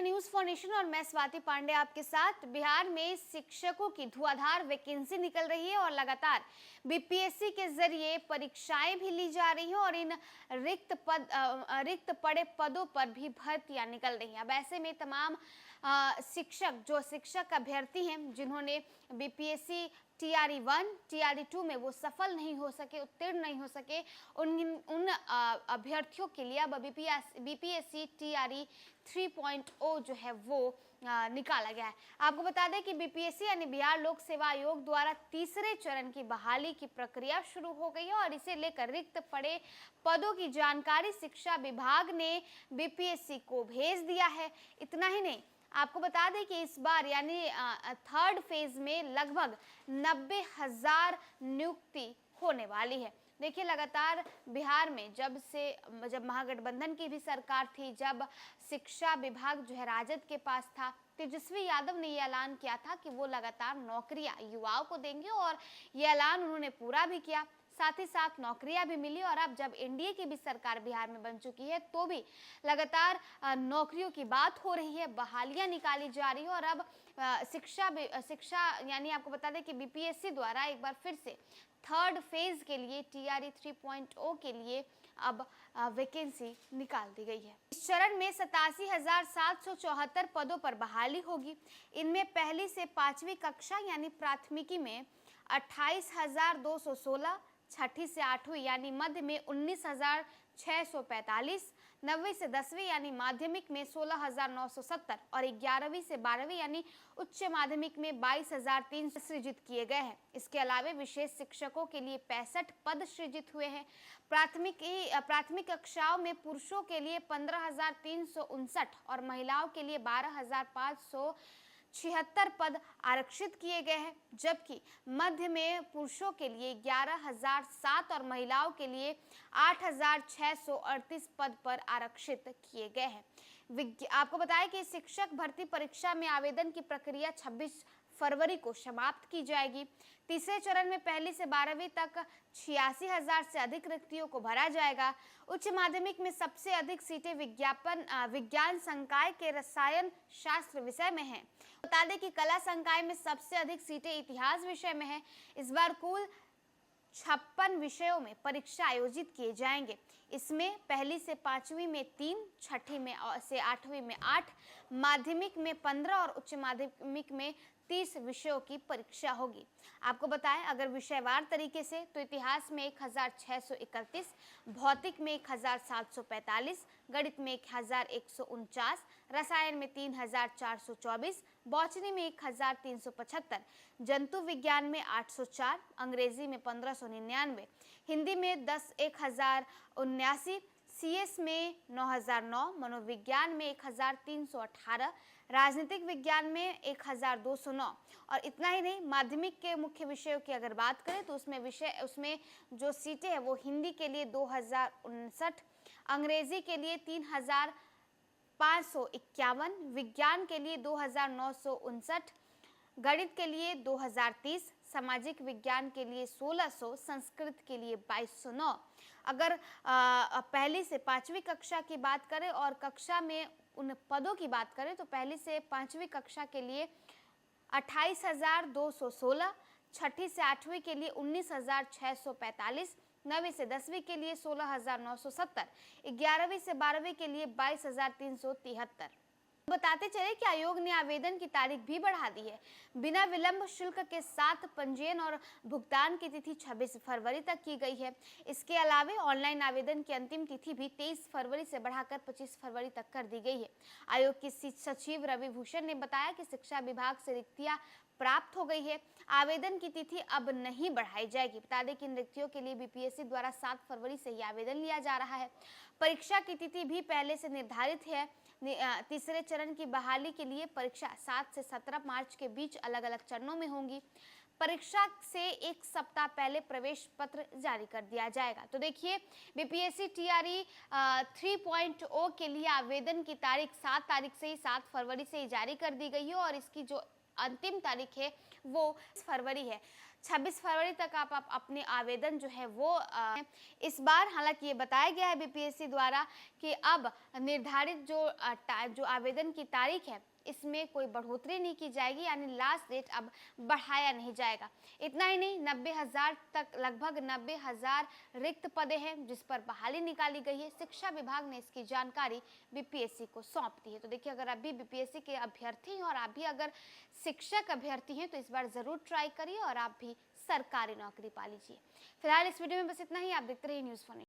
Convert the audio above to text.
News for nation और मैं स्वाति पांडे आपके साथ। बिहार में शिक्षकों की धुआंधार वैकेंसी निकल रही है और लगातार बीपीएससी के जरिए परीक्षाएं भी ली जा रही हैं और इन रिक्त पड़े पदों पर भी भर्तियां निकल रही हैं। अब ऐसे में तमाम शिक्षक अभ्यर्थी हैं जिन्होंने बीपीएससी टीआरई 1 टीआरई 2 में वो सफल नहीं हो सके, उत्तीर्ण नहीं हो सके, उन अभ्यर्थियों के लिए अब बीपीएससी टीआरई 3.0 जो है वो निकाला गया है। आपको बता दें कि बीपीएससी यानी बिहार लोक सेवा आयोग द्वारा तीसरे चरण की बहाली की प्रक्रिया शुरू हो गई है और इसे लेकर रिक्त पड़े पदों की जानकारी शिक्षा विभाग ने बीपीएससी को भेज दिया है। इतना ही नहीं, आपको बता दें कि इस बार यानी थर्ड फेज में लगभग 90,000 नियुक्ति होने वाली है। देखिए, लगातार बिहार में जब महागठबंधन की भी सरकार थी, जब शिक्षा विभाग जो है राजद के पास था, तेजस्वी यादव ने ये ऐलान किया था कि वो लगातार नौकरियां युवाओं को देंगे और ये ऐलान उन्होंने पूरा भी किया। साथ ही साथ नौकरियां भी मिली और अब जब एनडीए की भी सरकार बिहार में बन चुकी है तो भी लगातार नौकरियों की बात हो रही है, बहालियां निकाली जा रही है और अब शिक्षा यानी आपको बता दें कि बीपीएससी द्वारा एक बार फिर से थर्ड फेज के लिए टीआरई 3.0 के लिए अब वैकेंसी निकाल दी गई है। इस चरण में 87,774 पदों पर बहाली होगी। इनमें पहली से 5वीं कक्षा यानी प्राथमिकी में 28,216, छठी से 8वीं यानी मध्य में 19,645, 9वीं से 10वीं यानी माध्यमिक में 16,970 और 11वीं से 12वीं यानी उच्च माध्यमिक में 22,300 सृजित किए गए हैं। इसके अलावा विशेष शिक्षकों के लिए 65 पद सृजित हुए हैं। प्राथमिक कक्षाओं में पुरुषों के लिए 15,359 और महिलाओं के लिए 12,576 पद आरक्षित किए गए हैं, जबकि मध्य में पुरुषों के लिए 11,007 और महिलाओं के लिए 8,638 पद पर आरक्षित किए गए हैं। आपको बताया कि शिक्षक भर्ती परीक्षा में आवेदन की प्रक्रिया 26 फरवरी को समाप्त की जाएगी। तीसरे चरण में पहली से 12वीं तक 86,000 से अधिक रिक्तियों को भरा जाएगा। उच्च माध्यमिक में सबसे अधिक सीटें विज्ञान संकाय के रसायन शास्त्र विषय में हैं। बता दें कि कला संकाय में सबसे अधिक सीटें इतिहास विषय में हैं। इस बार कुल 56 विषयों में परीक्षा आयोजित किए जाएंगे। इसमें पहली से 5वीं में 3, छठी में से 8वीं में 8, माध्यमिक में 15 और उच्च माध्यमिक में 30 विषयों की परीक्षा होगी। आपको बताएं, अगर विषयवार तरीके से तो इतिहास में 1,631, भौतिक में 1,745, गणित में 1,149, रसायन में 3,424, बॉटनी में 1,375, जंतु विज्ञान में 804, अंग्रेजी में 1,599, हिंदी में 1,079, सीएस में 9,009, मनोविज्ञान में 1,318, राजनीतिक विज्ञान में 1,209 और इतना ही नहीं, माध्यमिक के मुख्य विषयों की अगर बात करें तो उसमें जो सीटें हैं वो हिंदी के लिए 2,059, अंग्रेजी के लिए 3,551, विज्ञान के लिए 2,959, गणित के लिए 2,030, सामाजिक विज्ञान के लिए 1,600, संस्कृत के लिए 2,209। अगर पहली से 5वीं कक्षा की बात करें और कक्षा में उन पदों की बात करें तो पहली से 5वीं कक्षा के लिए 28,216, छठी से 8वीं के लिए 19,645, 9वीं से 10वीं के लिए 16,970, 11वीं से 12वीं के लिए 22,373। बताते चले कि आयोग ने आवेदन की तारीख भी बढ़ा दी है। बिना विलंब शुल्क के साथ पंजीयन और भुगतान की तिथि 26 फरवरी तक की गई है। इसके अलावा ऑनलाइन आवेदन की अंतिम तिथि भी 23 फरवरी से बढ़ाकर 25 फरवरी तक कर दी गई है। आयोग के सचिव रवि भूषण ने बताया कि शिक्षा विभाग से रिक्तियां प्राप्त हो गई है, आवेदन की तिथि अब नहीं बढ़ाई जाएगी। बता दें कि इन रिक्तियों के लिए बीपीएससी द्वारा 7 फरवरी से ही आवेदन लिया जा रहा है। परीक्षा की तिथि भी पहले से निर्धारित है। तीसरे चरण की बहाली के लिए परीक्षा 7 से 17 मार्च के बीच अलग अलग चरणों में होंगी। परीक्षा से एक सप्ताह पहले प्रवेश पत्र जारी कर दिया जाएगा। तो देखिए, बीपीएससी टीआरई 3.0 के लिए आवेदन की तारीख 7 तारीख से ही 7 फरवरी से ही जारी कर दी गई है और इसकी जो अंतिम तारीख है वो 26 फरवरी है। 26 फरवरी तक आप अपने आवेदन जो है वो इस बार हालांकि ये बताया गया है बीपीएससी द्वारा कि अब निर्धारित जो आवेदन की तारीख है इसमें कोई बढ़ोतरी नहीं की जाएगी, यानी लास्ट डेट अब बढ़ाया नहीं जाएगा। इतना ही नहीं, 90,000 तक, लगभग 90,000 रिक्त पदें हैं जिस पर बहाली निकाली गई है। शिक्षा विभाग ने इसकी जानकारी बीपीएससी को सौंप दी है। तो देखिए, अगर आप भी बीपीएससी के अभ्यर्थी हैं और आप भी अगर शिक्षक अभ्यर्थी हैं तो इस बार जरूर ट्राई करिए और आप भी सरकारी नौकरी पा लीजिए। फिलहाल इस वीडियो में बस इतना ही। आप देखते रहिए न्यूज़ फॉर।